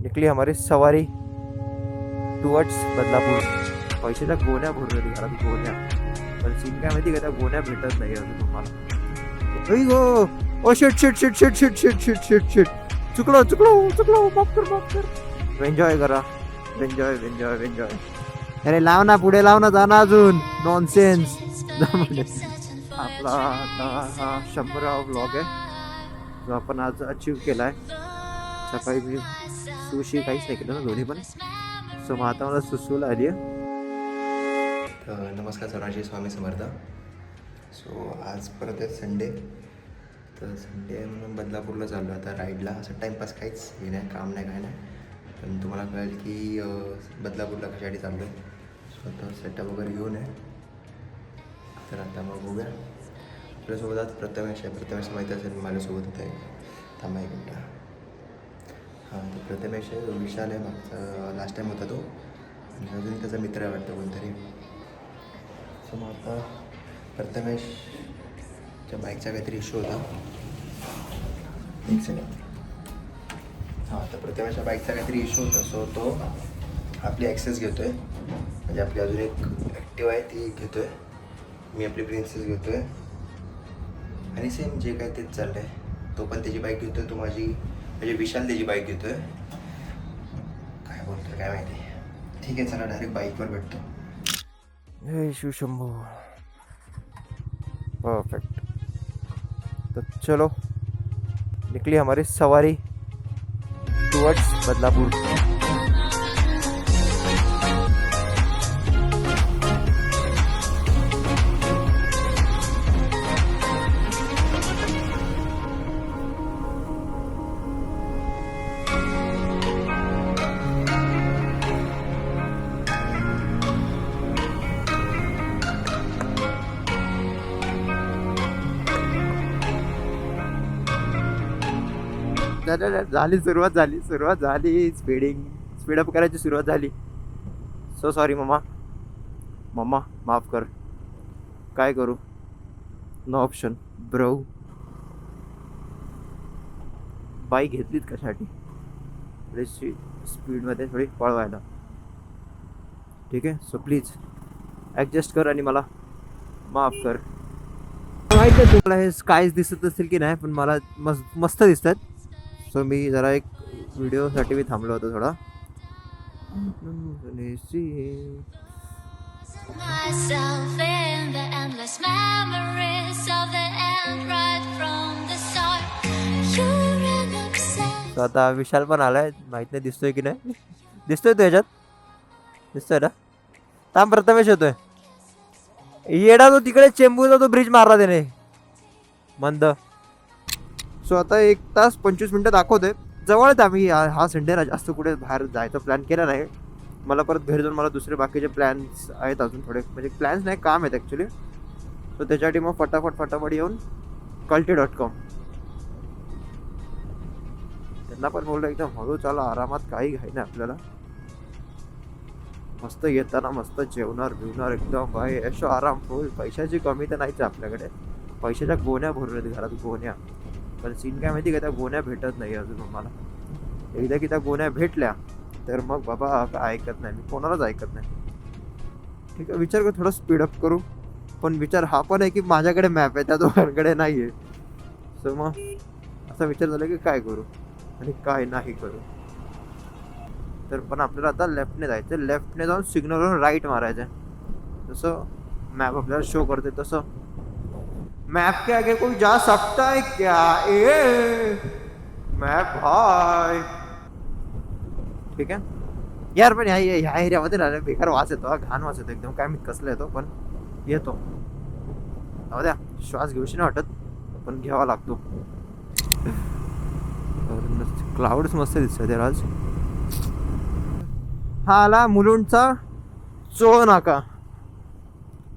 निकली हमारी सवारी टुवर्ड्स बदलापूर. पैशाच्या गोण्या भरून राहिली घरात गोण्या. पण सीन काय माहिती का, त्या गोण्या भेटत नाही अजून तुम्हाला. ऐ गो, oh shit shit shit shit shit shit shit shit shit, चुकलो चुकलो चुकलो, माफ कर माफ कर. एन्जॉय करा, एन्जॉय एन्जॉय एन्जॉय. अरे लाव ना, पुढे लाव ना, जाना अजून. नॉनसेन्स. आपला आता हा 100वा व्लॉग आहे जो आपण आज अचीव केला आहे. सकाळी मी सुशी काहीच नाही केलं ना दोन्ही पण. सो मग आता मला सुसूला आली आहे. तर नमस्कार सर्वांशी, स्वामी समर्थ. सो आज परत आहे संडे. तर संडे म्हणून बदलापूरला चाललो आता राईडला. असं टाईमपास काहीच हे नाही, काम नाही काय नाही. पण तुम्हाला कळेल की बदलापूरला कशासाठी चाललो आहे. स्वतः सेटअप वगैरे घेऊन आहे. तर आता मग बघूया. आपल्यासोबत आज प्रथमेश आहे. प्रथमेश माहिती असेल माझ्यासोबत होत आहे. थांबा एक मिनटं. हां, तो प्रथमेश आहे. विशाल आहे, मागचा लास्ट टाईम होता तो. आणि अजून त्याचा मित्र आहे वाटतं कोणतरी. सो मग आता प्रथमेशच्या बाईकचा काहीतरी इश्यू होता. एक सेकंड. हां, तर प्रथमेशच्या बाईकचा काहीतरी इश्यू होता. सो तो आपली ॲक्सेस घेतो आहे. म्हणजे आपली अजून एक ॲक्टिव्ह आहे ती घेतो आहे. मी आपली प्रिन्सेस घेतो आहे. आणि सेम जे काय तेच चाललं आहे. तो पण त्याची बाईक घेतो आहे. तो म्हणजे विशाल त्याची बाईक घेतो आहे. काय बोलतो काय माहिती. ठीक आहे, चला डायरेक्ट बाईकवर भेटतो. हे शिवशंभो. परफेक्ट. तो चलो, निकली हमारी सवारी टुवर्ड्स बदलापुर. झाली सुरुवात झाली. स्पीडअप करायची सुरुवात झाली. सो सॉरी मम्मा माफ कर. काय करू, नो ऑप्शन ब्रो. बाईक घेतलीत कशासाठी, थोडीशी स्पीडमध्ये थोडी पळवायला. ठीक आहे. सो प्लीज ॲडजस्ट कर आणि मला माफ कर. माहिती आहे तुम्हाला हे स्कायज दिसत असतील की नाही, पण मला मस्त दिसत आहेत. सो मी जरा एक व्हिडिओसाठी मी थांबलो होतो थोडा. आता विशाल पण आलाय. माहित नाही दिसतोय की नाही. दिसतोय तो ह्याच्यात, दिसतोय ना. थांब, प्रथमेश येतोय. येडा तो तिकडे चेंबूरचा तो ब्रिज मारला त्याने मंद. सो आता 1 तास 25 मिनटं दाखवतोय. जवळच आम्ही हा संडेला जास्त कुठे बाहेर जायचा प्लॅन केला नाही. मला परत घरी जाऊन मला दुसरे बाकीचे प्लॅन्स आहेत अजून थोडे. म्हणजे प्लॅन्स नाही, काम आहेत ॲक्च्युली. सो त्याच्यासाठी मग फटाफट येऊन कल्टी.com त्यांना पण बोललं एकदम हळू चाला, आरामात, काही घाई नाही आपल्याला. मस्त येताना मस्त जेवणार एकदम भाई ऐशो आराम फुल. पैशाची कमी तर नाहीच आपल्याकडे. पैशाच्या गोण्या भरून राहिली घरात गोण्या. पण सीन काय माहिती का, त्या गोण्या भेटत नाही अजून मला. एकदा की त्या गोण्या भेटल्या तर मग बाबा काय ऐकत नाही, मी कोणालाच ऐकत नाही. ठीक आहे, विचार कर थोडं स्पीडअप करू. पण विचार हा पण आहे की माझ्याकडे मॅप आहे, त्या दोघांकडे नाही आहे. सो मग असा विचार झाला की काय करू आणि काय नाही करू. तर पण आपल्याला आता लेफ्टने जायचं. लेफ्टने जाऊन सिग्नलवरून राईट मारायचं. जसं मॅप आपल्याला शो करते तसं. मैप के आगे कोई जा सकता है क्या? ए मैप भाई. ठीक आहे यार. पण ह्या एरियामध्ये ना बेकार वास येतो, घाण वास येतो एकदम. काय मी कसला येतो पण येतो. जाऊ द्या, श्वास घेऊशी नाही वाटत पण घ्यावा लागतो. क्लाउड्स मस्त दिसतात यार आज. हा आला मुलुंडचा चोळ नाका.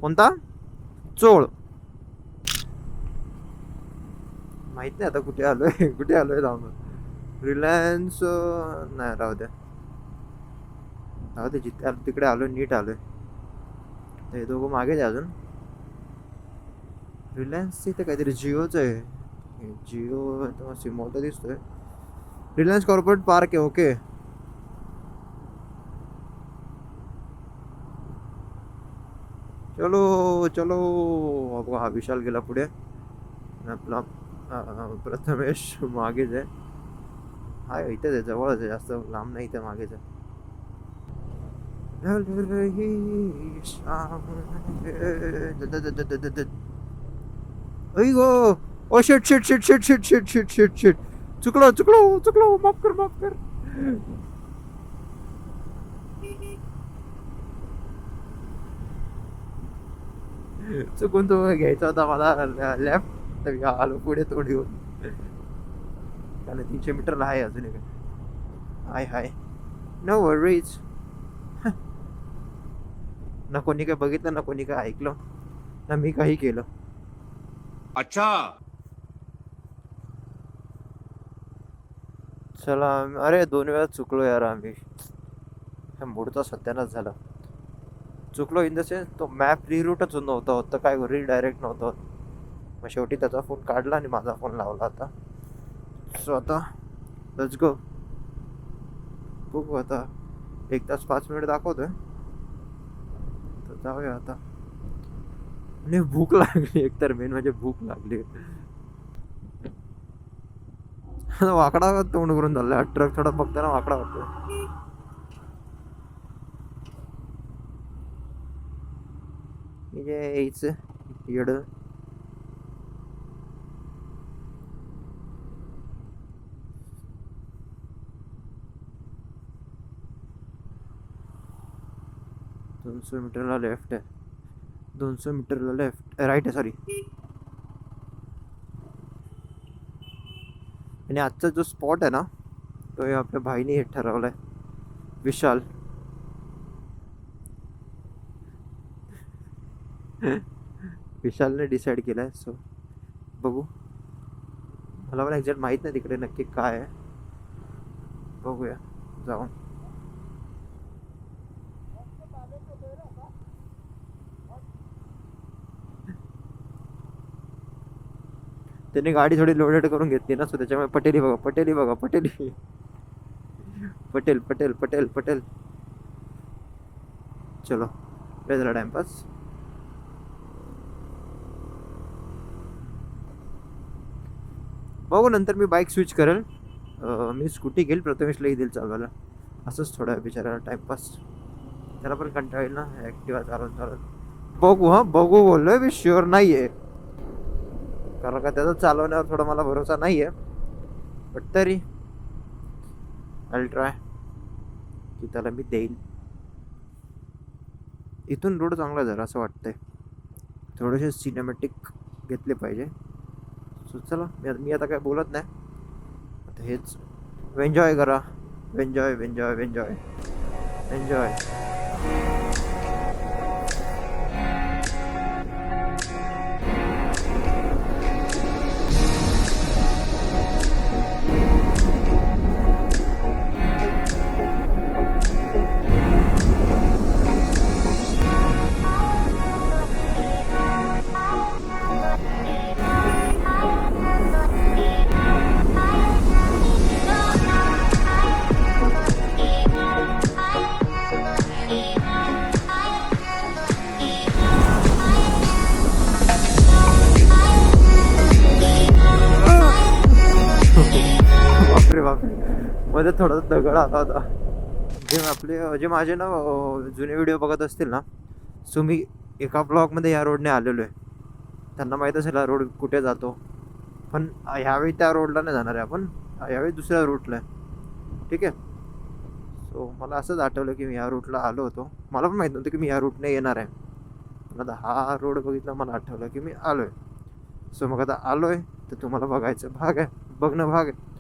कोणता चोळ माहित नाही आता कुठे आलोय जाऊन. रिलायन्स नाही, राहू द्या जिथे आलो तिकडे आलोय, नीट आलोय. हे दोघं मागेच आहे अजून. रिलायन्स इथे काहीतरी जिओचं आहे. जिओ मोठं दिसतोय. रिलायन्स कॉर्पोरेट पार्क आहे. ओके, चलो चलो. अगो हा विशाल गेला पुढे आणि आपला प्रथमेश मागेच आहे. हा इथेच आहे, जवळच आहे, जास्त लांब नाही, इथे मागेच आहे. ऐ गो. Oh shit shit shit shit shit shit shit shit shit. चुकलो चुकलो चुकलो, माफ कर माफ कर. चुकून तो घ्यायचा होता मला लेफ्ट, तर मी आलो पुढे तोड घेऊन. त्याने 300 मीटर आहे अजून एक. Hi hi. No worries. ना कोणी काय बघितलं, ना कोणी काय ऐकलं, ना मी काही केलं. अच्छा. चला. अरे 2 वेळा चुकलो यार आम्ही. मूडचा सत्यानाश झाला. चुकलो इन द सेन्स, तो मॅप रिरूटच नव्हता होत, तर काय रिडायरेक्ट नव्हतं होत. मग शेवटी त्याचा फोन काढला आणि माझा फोन लावला आता. सो आता लेट्स गो. बघू आता. 1 तास 5 मिनिट दाखवतोय, तर जाऊया आता. आणि भूक लागली, एकतर मेन म्हणजे भूक लागली. वाकडा तोंड करून चाललाय ट्रक, थोडा बघताना वाकडा वाटतो. यायचं येड. दोनशे मीटरला लेफ्ट आहे. 200 मीटरला लेफ्ट राईट आहे, सॉरी. आणि आजचा जो स्पॉट आहे ना, तो आपल्या भाईने ठरवलाय, विशाल. विशालने डिसाईड केलाय. सो बघू. मला पण एक्झॅक्ट माहित नाही तिकडे नक्की काय आहे. बघूया जाऊन. त्याने गाडी थोडी लोडेड करून घेतली ना, सो त्याच्यामुळे पटेली बघा, पटेली बघा, पटेली. पटेल पटेल पटेल पटेल. चलो लय झाला टाइमपास. बघू नंतर मी बाईक स्विच करेल. मी स्कूटी घेईल, प्रथमेशलाही देईल चालवायला. असंच थोडा बिचारायला टाइमपास. त्याला पण कंटाळा येईल ना ॲक्टिवा चालवून चालवून. बघू, हां बघू बोललोय मी, शुअर नाही आहे. कारण का त्याचा चालवण्यावर थोडा मला भरोसा नाही आहे. बट तरी आय ट्राय की त्याला मी देईल. इथून रोड चांगला झाला असं वाटतंय. थोडेसे सिनेमॅटिक घेतले पाहिजे. सो चला, मी आता काय बोलत नाही. आता हेच एन्जॉय करा. Enjoy enjoy enjoy enjoy. बापरे बापरे. मध्ये थोडा दगड आला होता. जे माझे ना जुने व्हिडिओ बघत असतील ना, सो मी एका ब्लॉगमध्ये या रोडने आलेलो आहे. त्यांना माहीत असेल हा रोड कुठे जातो. पण ह्यावेळी त्या रोडला नाही जाणार आहे आपण, ह्यावेळी दुसऱ्या रूटला आहे. ठीक आहे. सो मला असंच आठवलं की मी ह्या रूटला आलो होतो. मला पण माहीत नव्हतं की मी ह्या रूटने येणार आहे. पण आता हा रोड बघितला, मला आठवलं की मी आलो आहे. सो मग आता आलो आहे, तर तुम्हाला बघायचं भाग आहे, बघणं भाग आहे.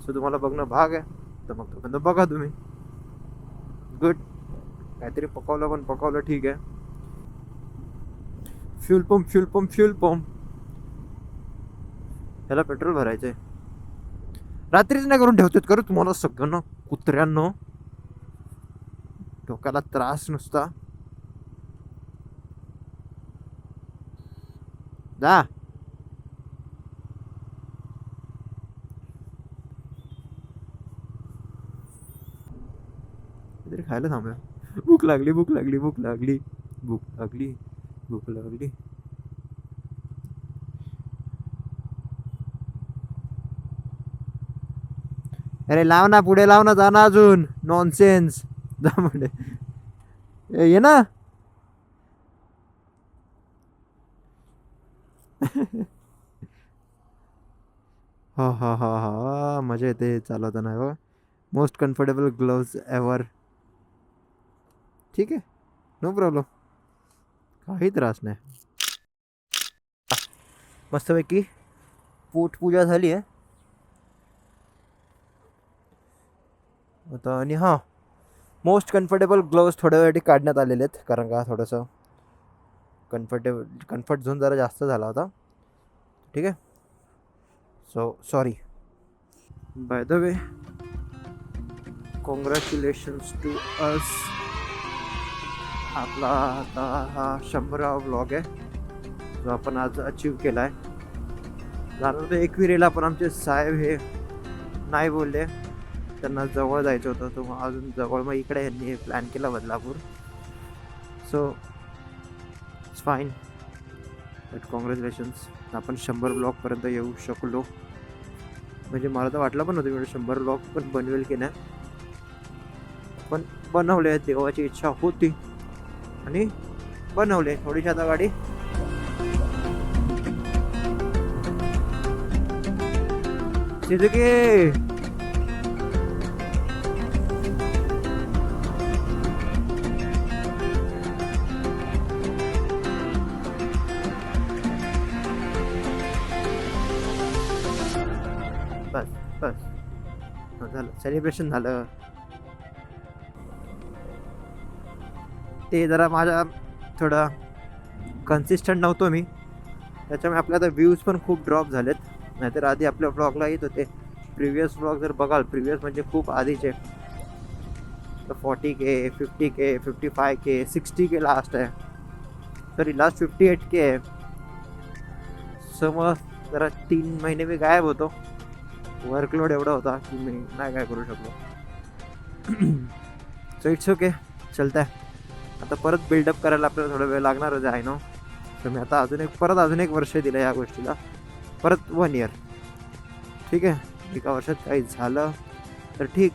सो तुम्हाला बघणं भाग आहे, तर मग तोपर्यंत बघा तुम्ही. गुड. काहीतरी पकवलं, पण पकवलं ठीक आहे. Fuel pump fuel pump fuel pump. ह्याला पेट्रोल भरायचंय. रात्रीच नाही करून ठेवतात करू तुम्हाला सगळ्यांना, कुत्र्यांनो. डोक्याला त्रास नुसता. जा. काहीतरी खायला थांबूया. भूक लागली भूक लागली भूक लागली भूक लागली भूक लागली. अरे लाव ना, पुढे लाव ना, जा ना अजून. नॉनसेन्स. जा पुढे. ये ना. हा हा हा हा, मजा येते चालवताना हो. Most comfortable gloves ever. ठीक आहे, नो प्रॉब्लेम, काही त्रास नाही. मस्तपैकी पोटपूजा झाली आहे आता. आणि हां, मोस्ट कम्फर्टेबल ग्लोव्स थोड्या वेळासाठी काढण्यात आलेले आहेत, कारण का थोडंसं कम्फर्ट झोन जरा जास्त झाला होता. ठीक आहे, so sorry. By the way, congratulations to us. आपला आता हा 100वा व्लॉग आहे जो आपण आज अचीव केला आहे. झालं होतं 21 पण आमचे साहेब हे नाही बोलले, त्यांना जवळ जायचं होतं. तो मग अजून जवळ, मग इकडे यांनी प्लॅन केला Badlapur. So it's fine, but congratulations. आपण 100 ब्लॉगपर्यंत येऊ शकलो. म्हणजे मला तर वाटलं पण नव्हतं मी 100 ब्लॉग पण बनवेल की नाही, पण बनवले. देवाची इच्छा होती आणि बनवले. थोडीशी आता गाडी सुझुकी. बस बस झालं, सेलिब्रेशन झालं. ते जरा माझा थोडा कन्सिस्टंट नव्हतो मी, त्याच्यामुळे आपल्या आता व्ह्यूज पण खूप ड्रॉप झालेत. नाहीतर आधी आपल्या ब्लॉगला येत होते. प्रिव्हियस ब्लॉग जर बघाल, प्रिव्हियस म्हणजे खूप आधीचे, तर 40K, 50K, 55K, 60K last आहे. सॉरी, लास्ट 58K आहे. सो मग जरा 3 महिने मी गायब होतो. वर्कलोड एवढा होता की मी नाही काय करू शकलो. सो इट्स ओके, चलत आहे. आता परत बिल्डअप करायला आपल्याला थोडा वेळ लागणारच आहे नो. तर मी आता अजून एक वर्ष दिलं या गोष्टीला, परत 1 इयर. ठीक आहे, एका वर्षात काही झालं तर ठीक,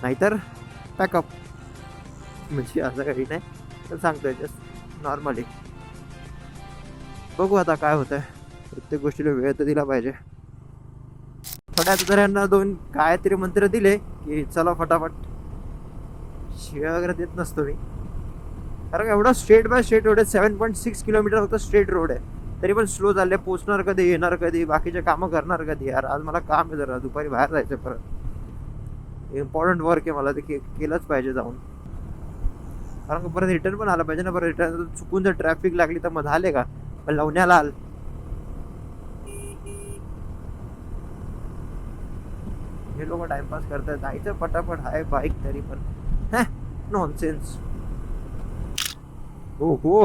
नाहीतर पॅकअप. म्हणजे असं काही नाही, तर सांगतोय जस्ट नॉर्मली. बघू आता काय होतं आहे. प्रत्येक गोष्टीला वेळ तर दिला पाहिजे. थोड्याच जणांना 2 गायत्री मंत्र दिले की चला फटाफट. शिव्या वगैरे देत नसतो मी, कारण एवढा स्ट्रेट बाय स्ट्रेट रोड आहे. 7.6 किलोमीटर होतं स्ट्रेट रोड आहे, तरी पण स्लो चालले. पोचणार कधी, येणार कधी, बाकीचे कामं करणार कधी. यार आज मला काम आहे, जरा दुपारी बाहेर जायचं, परत इम्पॉर्टंट वर्क आहे मला, ते केलंच पाहिजे जाऊन. कारण का परत रिटर्न पण आलं पाहिजे ना. परत रिटर्न चुकून जर ट्रॅफिक लागली तर मग झाले का, पण लवण्याला आल. हे लोक टाइमपास करतात, जायचं पटापट आहे बाईक तरी पण नॉनसेन्स. हो हो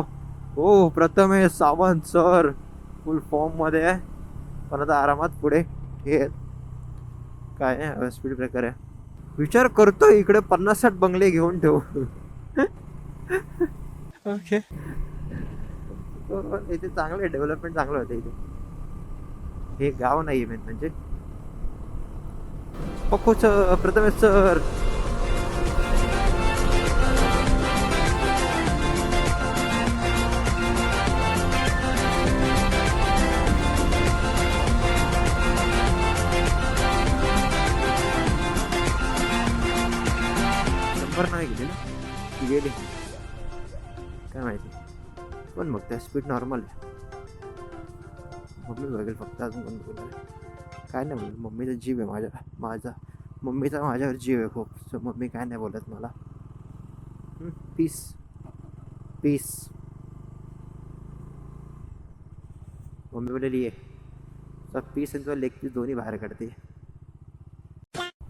हो, प्रथमेश सावंत सर फुल फॉर्म मध्ये आहे, पण आता आरामात पुढे. हे काय स्पीड ब्रेकर आहे. विचार करतो इकडे 50-60 बंगले घेऊन ठेवू. ओके, इथे चांगलं डेव्हलपमेंट चांगलं होतं इथे. हे गाव नाही मेन म्हणजे. पक्को सर, प्रथमेश सर. नाही गेली ना, ती गेली काय माहिती. पण मग त्या स्पीड नॉर्मल आहे. मम्मी बघेल फक्त, अजून कोण बघेल काय नाही बोलत. मम्मीचा जीव आहे मम्मीचा माझ्यावर जीव आहे खूप. सो मम्मी काय नाही बोलत मला. Piece piece. मम्मी बोललेली आहे सब पीस आणि तुझा लेग पीस दोन्ही बाहेर काढते.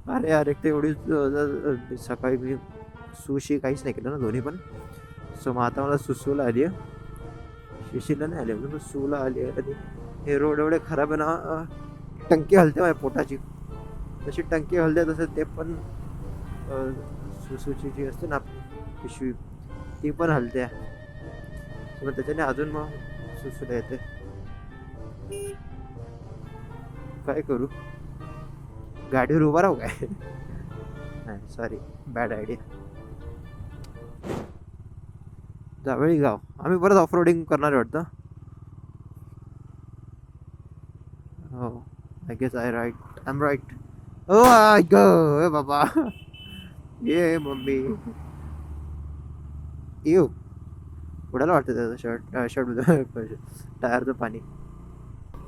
अरे यार, एक तर एवढी सकाळी मी सुशी काहीच नाही केलं ना, दोन्ही पण. सो मग आता मला सुसूला आली आहे, शिशीला नाही आली, म्हणजे सूला आली आहे. हे रोड एवढे खराब आहे ना, टंकी हलते माझ्या पोटाची. जशी टंकी हलते तसं ते पण सुसूची जी असते ना पिशवी, ती पण हलते. मग त्याच्याने अजून मग सुसुद्धा येते. काय करू, गाडीवर उभा राहू काय? नाही सॉरी, बॅड आयडिया. जावळी गाव, आम्ही परत ऑफ रोडिंग करणार आहे वाटतं. हो, I guess I am right. ओ आय गो बाबा, ये मम्मी, येऊ उडायला वाटतं त्याचं शर्ट टायरचं पाणी.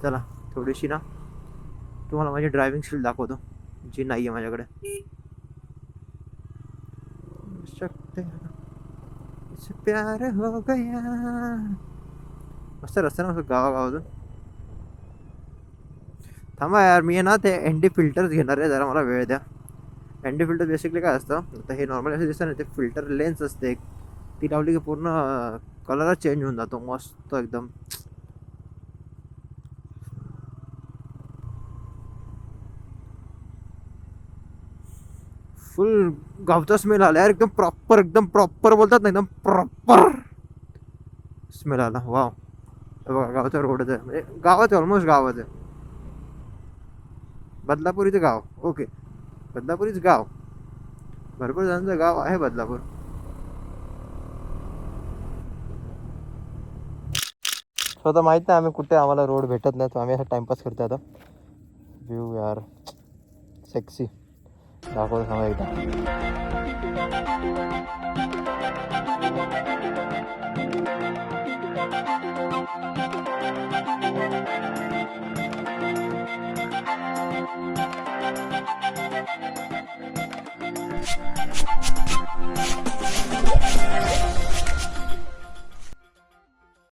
चला थोडीशी ना तुम्हाला माझी ड्रायव्हिंग स्किल दाखवतो, जी नाही आहे माझ्याकडे. शकते इससे प्यार हो गया. मस्त रस्ता ना गावागावातून. थांबा यार, मी आहे ना ते एनडी फिल्टर्स घेणार आहे, जरा मला वेळ द्या. एनडी फिल्टर बेसिकली काय असतं, आता हे नॉर्मल असं दिसतं ना, ते फिल्टर लेन्स असते एक, ती लावली की पूर्ण कलरच चेंज होऊन जातो मस्त एकदम. फुल गावचा स्मेल आला यार, एकदम प्रॉपर बोलतात ना, एकदम प्रॉपर स्मेल आला. वाव, बघा गावचा रोडच आहे, म्हणजे गावाच ऑलमोस्ट गावाच आहे. बदलापूर गाव, ओके, बदलापुरीच गाव, भरपूर जणांचं गाव आहे बदलापूर. स्वतः माहित नाही आम्ही कुठे, आम्हाला रोड भेटत नाही, तर आम्ही असा टाइमपास करतो. आता व्ह्यू यार सेक्सी दाखवतो सांगा एकदा.